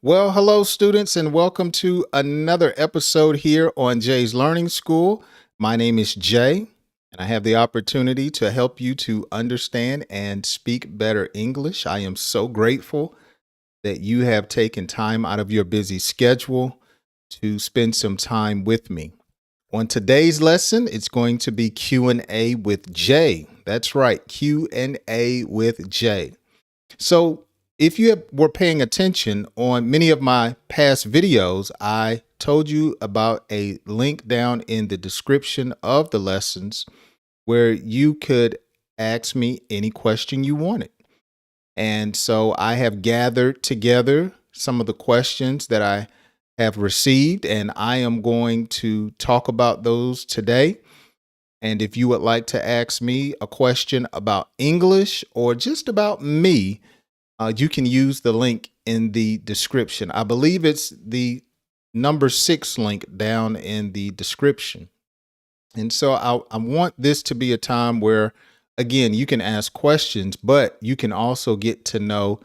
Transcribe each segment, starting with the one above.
Well, hello, students, and welcome to another episode here on Jay's Learning School. My name is Jay, and I have the opportunity to help you to understand and speak better English. I am so grateful that you have taken time out of your busy schedule to spend some time with me. On today's lesson, it's going to be Q&A with Jay. That's right, Q&A with Jay. So, if you were paying attention on many of my past videos, I told you about a link down in the description of the lessons where you could ask me any question you wanted. And so I have gathered together some of the questions that I have received, and I am going to talk about those today. And if you would like to ask me a question about English or just about me, you can use the link in the description. I believe it's the number 6 link down in the description. And so I want this to be a time where, again, you can ask questions, but you can also get to know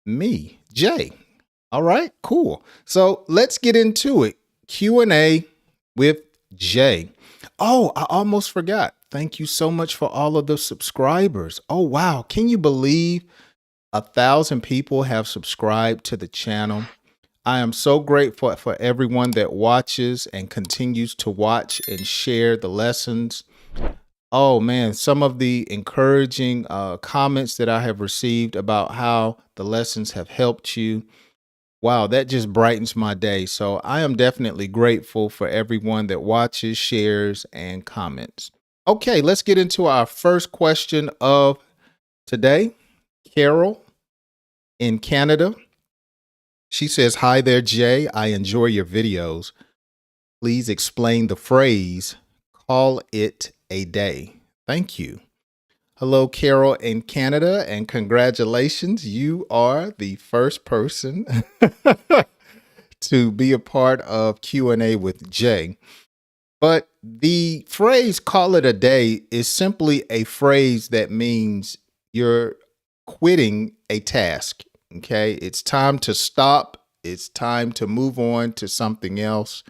me, Jay. All right, cool. So let's get into it. Q&A with Jay. Oh, I almost forgot. Thank you so much for all of the subscribers. Oh, wow. Can you believe 1,000 people have subscribed to the channel? I am so grateful for everyone that watches and continues to watch and share the lessons. Oh man, some of the encouraging comments that I have received about how the lessons have helped you. Wow, that just brightens my day. So I am definitely grateful for everyone that watches, shares, and comments. Okay, let's get into our first question of today. Carol in Canada. She says, "Hi there, Jay. I enjoy your videos. Please explain the phrase, call it a day. Thank you." Hello, Carol in Canada, and congratulations. You are the first person to be a part of Q&A with Jay. But the phrase call it a day is simply a phrase that means you're quitting a task. Okay. It's time to stop. It's time to move on to something else.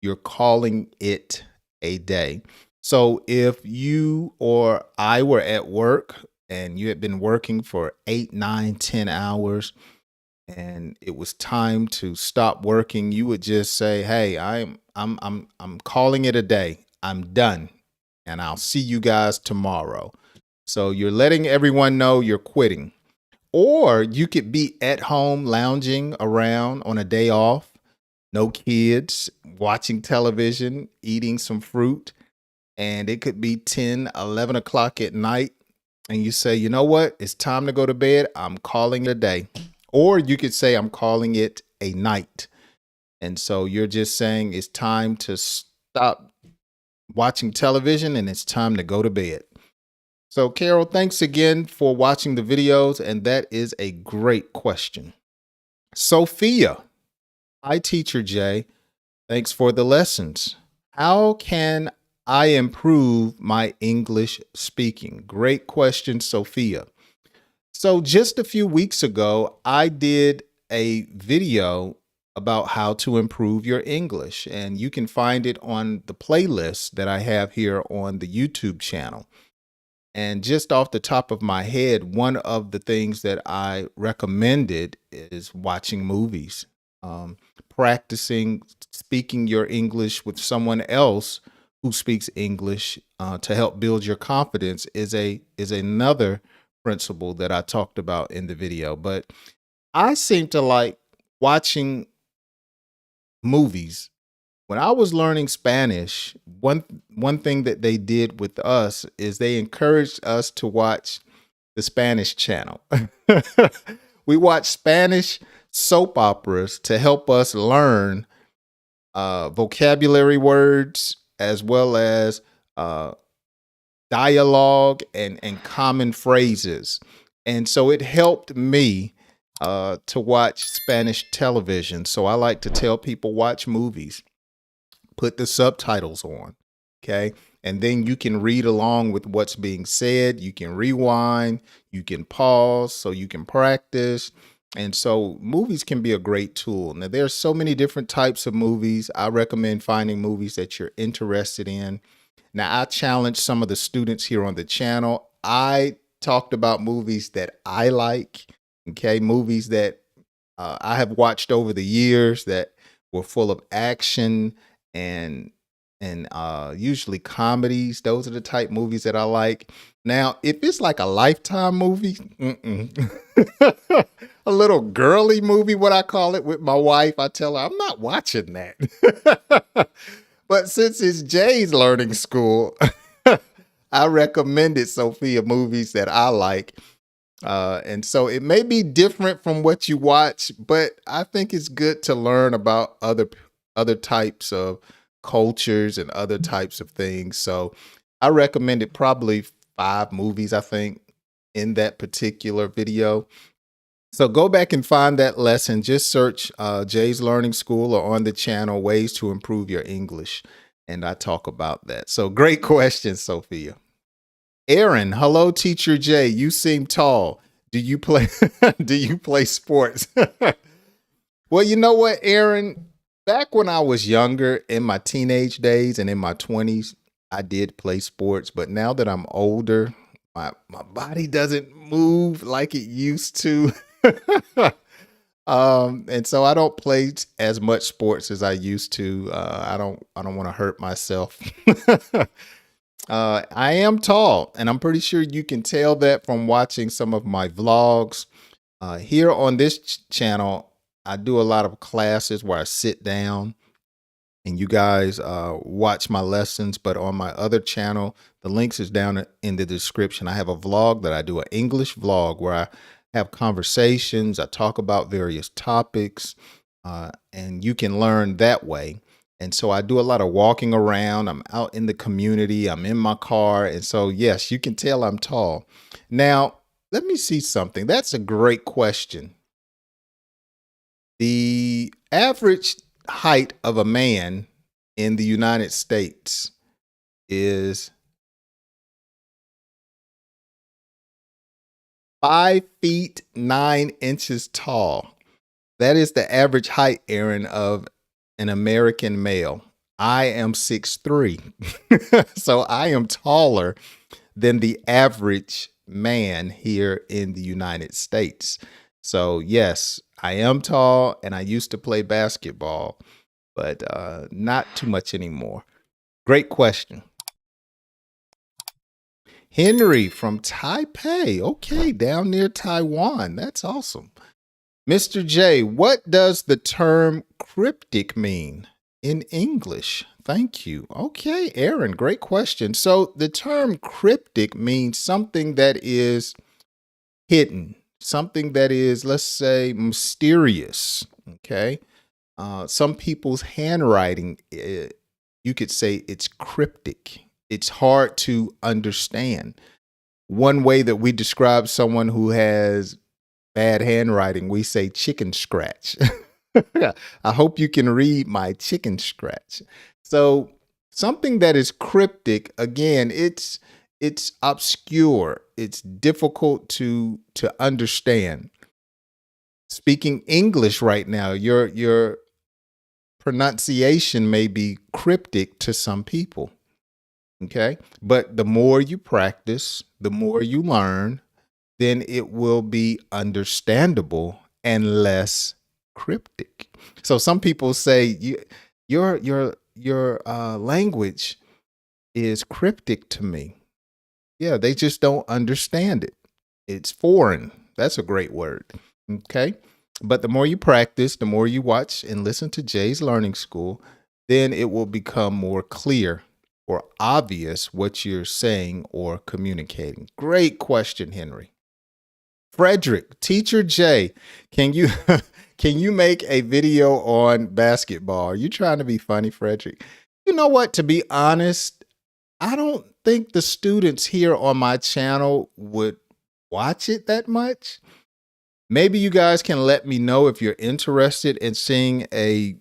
You're calling it a day. So if you or I were at work and you had been working for 8, 9, 10 hours and it was time to stop working, you would just say, "Hey, I'm calling it a day. I'm done. And I'll see you guys tomorrow." So you're letting everyone know you're quitting. Or you could be at home lounging around on a day off, no kids, watching television, eating some fruit, and it could be 10, 11 o'clock at night. And you say, "You know what? It's time to go to bed. I'm calling it a day." Or you could say, "I'm calling it a night." And so you're just saying it's time to stop watching television and it's time to go to bed. So, Carol, thanks again for watching the videos. And that is a great question. Sophia, hi, Teacher Jay. Thanks for the lessons. How can I improve my English speaking? Great question, Sophia. So just a few weeks ago, I did a video about how to improve your English, and you can find it on the playlist that I have here on the YouTube channel. And just off the top of my head, one of the things that I recommended is watching movies, practicing speaking your English with someone else who speaks English to help build your confidence is another principle that I talked about in the video. But I seem to like watching movies. When I was learning Spanish, one thing that they did with us is they encouraged us to watch the Spanish channel. We watched Spanish soap operas to help us learn vocabulary words as well as dialogue and common phrases. And so it helped me to watch Spanish television. So I like to tell people, watch movies, put the subtitles on, okay? And then you can read along with what's being said. You can rewind, you can pause so you can practice. And so movies can be a great tool. Now, there's so many different types of movies. I recommend finding movies that you're interested in. Now, I challenge some of the students here on the channel. I talked about movies that I like, okay, movies that I have watched over the years that were full of action and usually comedies. Those are the type movies that I like. Now, if it's like a Lifetime movie, a little girly movie, what I call it, with my wife, I tell her I'm not watching that. But since it's Jay's learning school, I recommended Sophia movies that I like. And so it may be different from what you watch, but I think it's good to learn about other types of cultures and other types of things. So I recommended probably 5 movies, I think, in that particular video. So go back and find that lesson. Just search Jay's Learning School or on the channel, ways to improve your English. And I talk about that. So great question, Sophia. Aaron, hello, teacher Jay. You seem tall. Do you play do you play sports? Well, you know what, Aaron? Back when I was younger, in my teenage days and in my 20s, I did play sports. But now that I'm older, my body doesn't move like it used to. And so I don't play as much sports as I used to. I don't want to hurt myself. I am tall, and I'm pretty sure you can tell that from watching some of my vlogs. Here on this channel, I do a lot of classes where I sit down and you guys watch my lessons. But on my other channel, the links is down in the description. I have a vlog that I do, an English vlog, where I have conversations. I talk about various topics, and you can learn that way. And so I do a lot of walking around. I'm out in the community. I'm in my car. And so, yes, you can tell I'm tall. Now, let me see something. That's a great question. The average height of a man in the United States is 5 feet 9 inches tall. That is the average height, Aaron, of an American male. I am 6'3". So I am taller than the average man here in the United States. So yes, I am tall, and I used to play basketball, but not too much anymore. Great question. Henry from Taipei. Okay, down near Taiwan. That's awesome. Mr. J, what does the term cryptic mean in English? Thank you. Okay, Aaron, great question. So the term cryptic means something that is hidden, something that is, let's say, mysterious. Okay. Some people's handwriting, you could say it's cryptic. It's hard to understand. One way that we describe someone who has bad handwriting, we say chicken scratch. I hope you can read my chicken scratch. So something that is cryptic, again, it's obscure. It's difficult to understand. Speaking English right now, your pronunciation may be cryptic to some people. Okay? But the more you practice, the more you learn, then it will be understandable and less cryptic. So some people say your language is cryptic to me. Yeah, they just don't understand it. It's foreign. That's a great word. Okay. But the more you practice, the more you watch and listen to Jay's Learning School, then it will become more clear or obvious what you're saying or communicating. Great question, Henry. Frederick, teacher Jay, can you can you make a video on basketball? Are you trying to be funny, Frederick? You know what? To be honest, I don't think the students here on my channel would watch it that much. Maybe you guys can let me know if you're interested in seeing a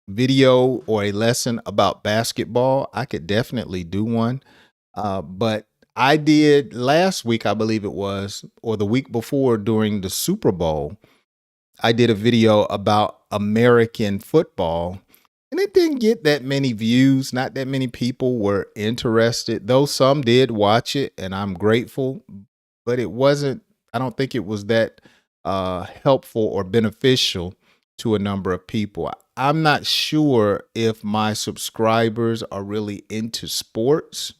video or a lesson about basketball. I could definitely do one. But I did last week, I believe it was, or the week before during the Super Bowl. I did a video about American football, and it didn't get that many views. Not that many people were interested, though some did watch it, and I'm grateful. But it wasn't, I don't think it was that helpful or beneficial to a number of people. I'm not sure if my subscribers are really into sports.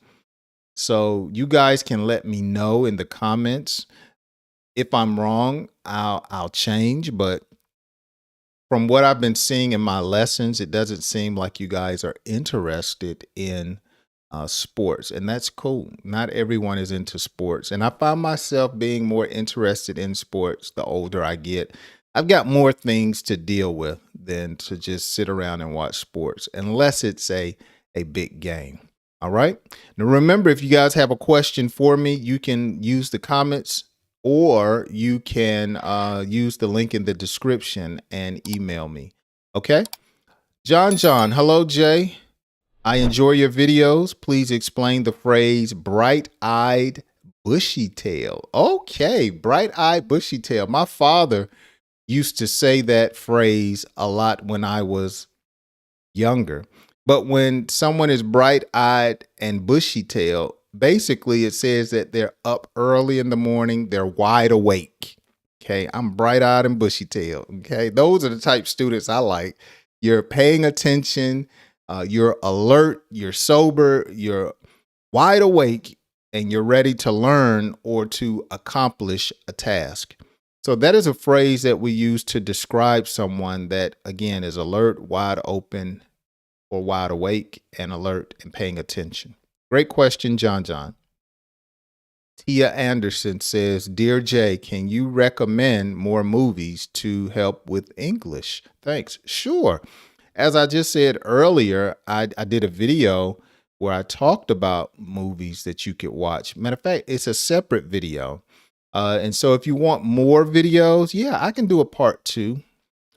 So you guys can let me know in the comments. If I'm wrong, I'll change, but from what I've been seeing in my lessons, it doesn't seem like you guys are interested in sports, and that's cool. Not everyone is into sports, and I find myself being more interested in sports the older I get. I've got more things to deal with than to just sit around and watch sports, unless it's a big game. All right. Now remember, if you guys have a question for me, you can use the comments or you can use the link in the description and email me. Okay. John, hello, Jay. I enjoy your videos. Please explain the phrase bright-eyed bushy tail. Okay, bright-eyed bushy tail. My father used to say that phrase a lot when I was younger. But when someone is bright-eyed and bushy-tailed, basically it says that they're up early in the morning, they're wide awake. Okay, I'm bright-eyed and bushy-tailed. Okay, those are the type of students I like. You're paying attention, you're alert, you're sober, you're wide awake, and you're ready to learn or to accomplish a task. So that is a phrase that we use to describe someone that, again, is alert, wide open, or wide awake and alert and paying attention. Great question, John. Tia Anderson says, Dear Jay, can you recommend more movies to help with English? Thanks. Sure. As I just said earlier, I did a video where I talked about movies that you could watch. Matter of fact, it's a separate video. And so if you want more videos, yeah, I can do a part 2.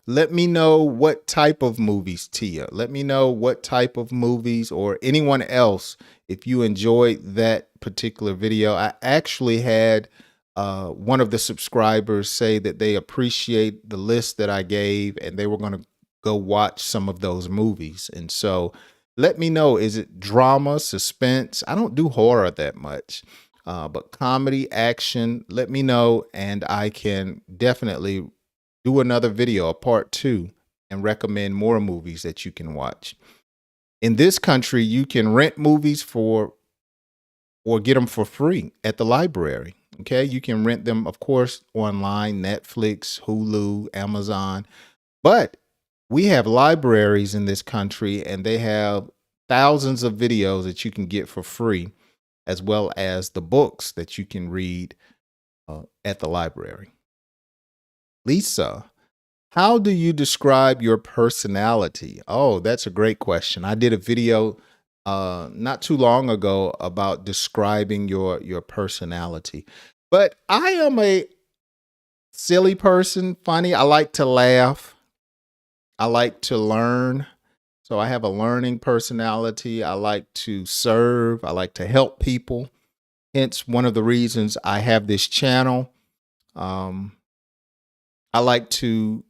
Let me know what type of movies, Tia. Let me know what type of movies, or anyone else, if you enjoyed that particular video. I actually had one of the subscribers say that they appreciate the list that I gave and they were going to go watch some of those movies. And so let me know, is it drama, suspense? I don't do horror that much, but comedy, action, let me know, and I can definitely do another video, a part 2, and recommend more movies that you can watch. In this country, you can rent movies or get them for free at the library. Okay, you can rent them, of course, online, Netflix, Hulu, Amazon. But we have libraries in this country, and they have thousands of videos that you can get for free, as well as the books that you can read at the library. Lisa, how do you describe your personality? Oh, that's a great question. I did a video not too long ago about describing your personality. But I am a silly person, funny. I like to laugh. I like to learn. So I have a learning personality. I like to serve. I like to help people. Hence, one of the reasons I have this channel. I like to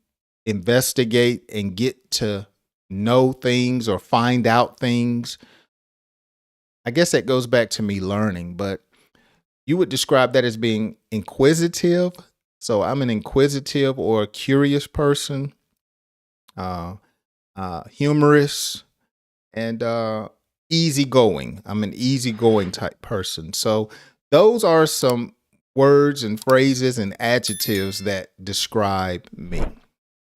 investigate and get to know things or find out things. I guess that goes back to me learning, but you would describe that as being inquisitive. So I'm an inquisitive or a curious person, humorous, and easygoing. I'm an easygoing type person. So those are some words and phrases and adjectives that describe me.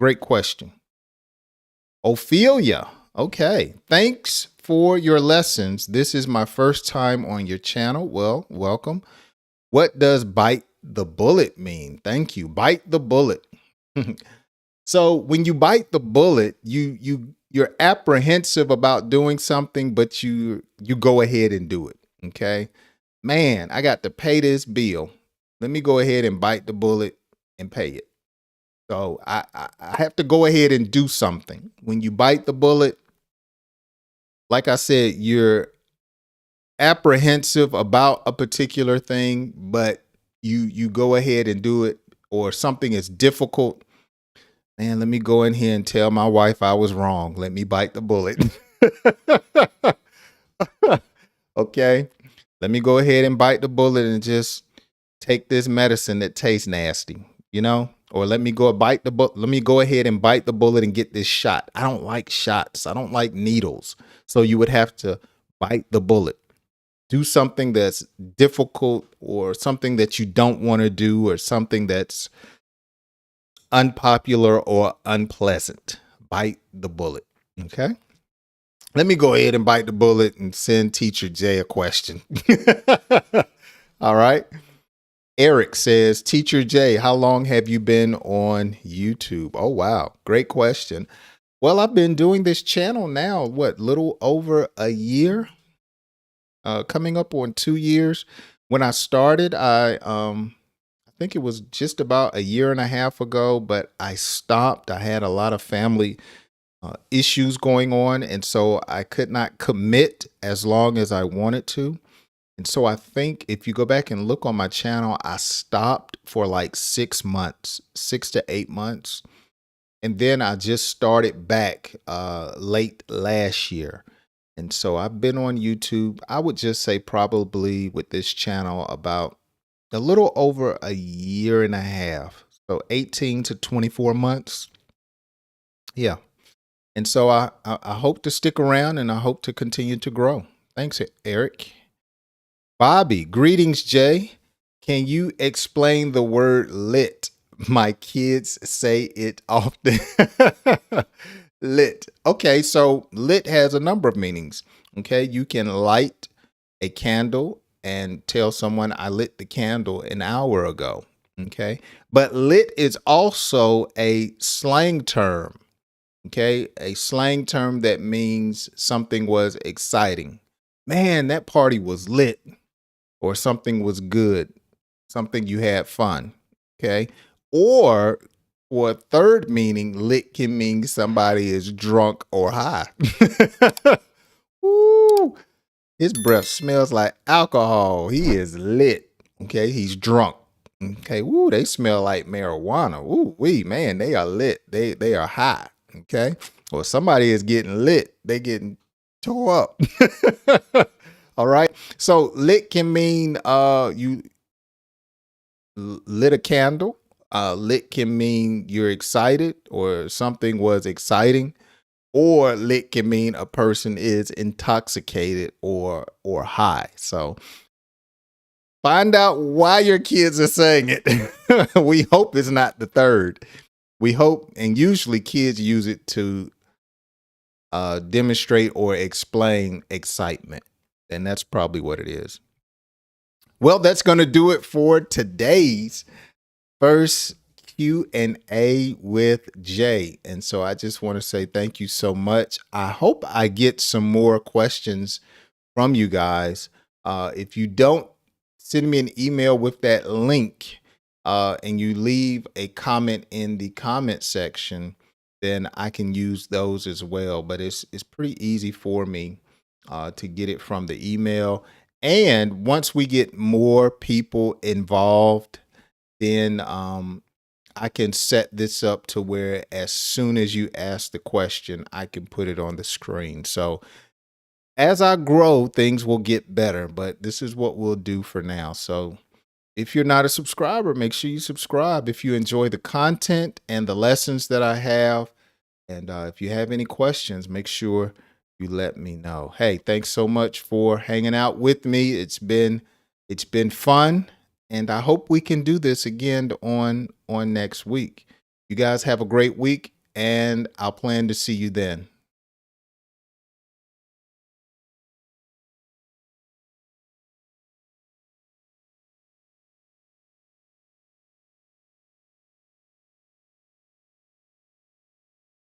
Great question. Ophelia. Okay. Thanks for your lessons. This is my first time on your channel. Well, welcome. What does bite the bullet mean? Thank you. Bite the bullet. So when you bite the bullet, you're apprehensive about doing something, but you go ahead and do it. Okay. Man, I got to pay this bill. Let me go ahead and bite the bullet and pay it. So I have to go ahead and do something. When you bite the bullet, like I said, you're apprehensive about a particular thing, but you go ahead and do it, or something is difficult. Man, let me go in here and tell my wife I was wrong. Let me bite the bullet. Okay. Let me go ahead and bite the bullet and just take this medicine that tastes nasty, Or let me go ahead and bite the bullet and get this shot. I don't like shots. I don't like needles. So you would have to bite the bullet. Do something that's difficult or something that you don't want to do or something that's unpopular or unpleasant. Bite the bullet. Okay. Let me go ahead and bite the bullet and send Teacher Jay a question. All right. Eric says, Teacher Jay, how long have you been on YouTube? Oh, wow. Great question. Well, I've been doing this channel now, little over a year, coming up on 2 years. When I started, I think it was just about a year and a half ago, but I stopped. I had a lot of family issues going on, and so I could not commit as long as I wanted to. And so I think if you go back and look on my channel, I stopped for like 6 months, 6 to 8 months. And then I just started back late last year. And so I've been on YouTube, I would just say probably with this channel about a little over a year and a half. So 18 to 24 months. Yeah. And so I hope to stick around and I hope to continue to grow. Thanks, Eric. Bobby, greetings, Jay. Can you explain the word lit? My kids say it often. Lit. Okay, so lit has a number of meanings. Okay, you can light a candle and tell someone I lit the candle an hour ago. Okay, but lit is also a slang term. Okay, a slang term that means something was exciting. Man, that party was lit. Or something was good, something you had fun, okay? Or for a third meaning, lit can mean somebody is drunk or high. Ooh, his breath smells like alcohol. He is lit, okay? He's drunk, okay? Ooh, they smell like marijuana. Ooh, man, they are lit. They are high, okay? Or somebody is getting lit. They getting tore up. All right. So lit can mean you lit a candle. Lit can mean you're excited or something was exciting. Or lit can mean a person is intoxicated or high. So find out why your kids are saying it. We hope it's not the third. We hope, and usually kids use it to demonstrate or explain excitement. And that's probably what it is. Well, that's going to do it for today's first Q&A with Jay. And so I just want to say thank you so much. I hope I get some more questions from you guys. If you don't, send me an email with that link and you leave a comment in the comment section, then I can use those as well. But it's pretty easy for me to get it from the email. And once we get more people involved, then I can set this up to where as soon as you ask the question, I can put it on the screen. So as I grow, things will get better, but this is what we'll do for now. So if you're not a subscriber, make sure you subscribe. If you enjoy the content and the lessons that I have, and if you have any questions, make sure you let me know. Hey, thanks so much for hanging out with me. It's been fun, and I hope we can do this again on next week. You guys have a great week, and I'll plan to see you then.